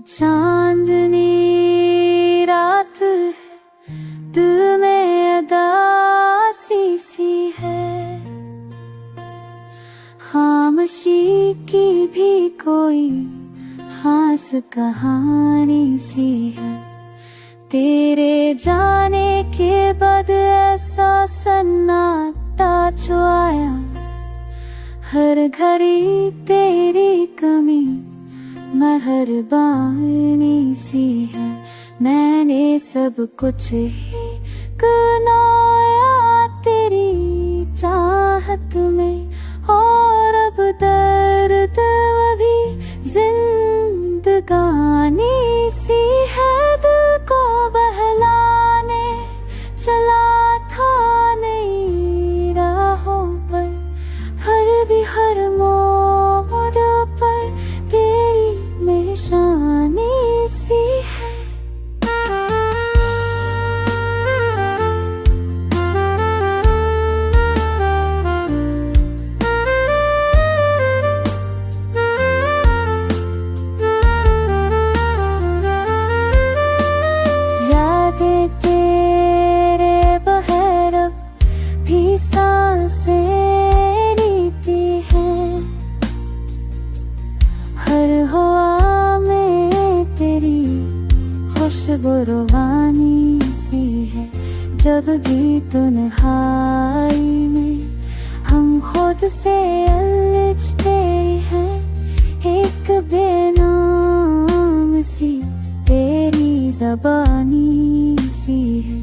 चांदनी रात दिल में अदासी सी है, खामोशी की भी कोई खास कहानी सी है। तेरे जाने के बाद ऐसा सन्नाटा छाया, हर घड़ी तेरी कमी मेहरबानी सी है। मैंने सब कुछ ही गंवाया तेरी चाहत में, और अब दर्द भी जिंदगानी सी है। दिल को बहलाने चला था नई राहों पर, हर भी हर मोड़ पर तेरी निशानी सी है। यादें तेरे बगैर अब भी सांसें रीती हैं, हर हवा में तेरी खुशबू रूहानी सी है। जब भी तन्हाई में हम खुद से उलझते हैं, एक बेनाम सी तेरी ज़बानी सी है।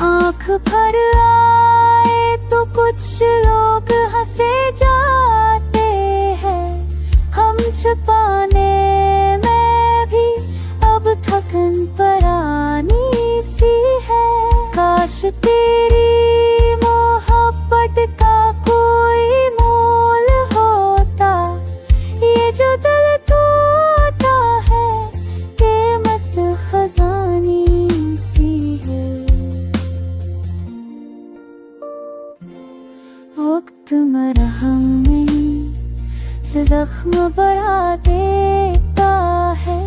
आँख भर आए तो कुछ लोग हंसे जाते हैं, हम छुपाने में भी अब थकन परानी सी है। काश तेरी मोहब्बत का कोई मोल होता, ये जो दिल टूटा है कीमत खजानी सी है। वक्त मरहम नहीं से जख्म बढ़ा देता है,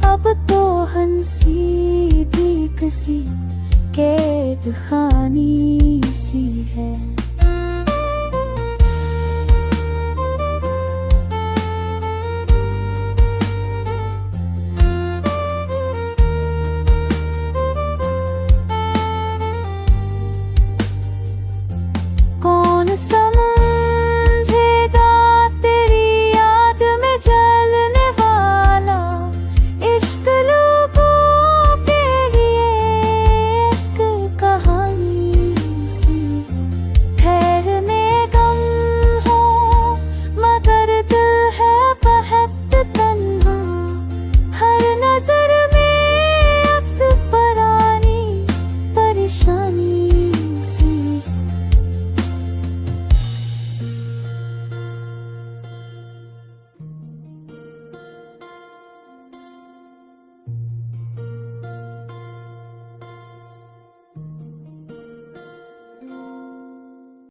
अब तो हंसी भी किसी कैद खानी सी है।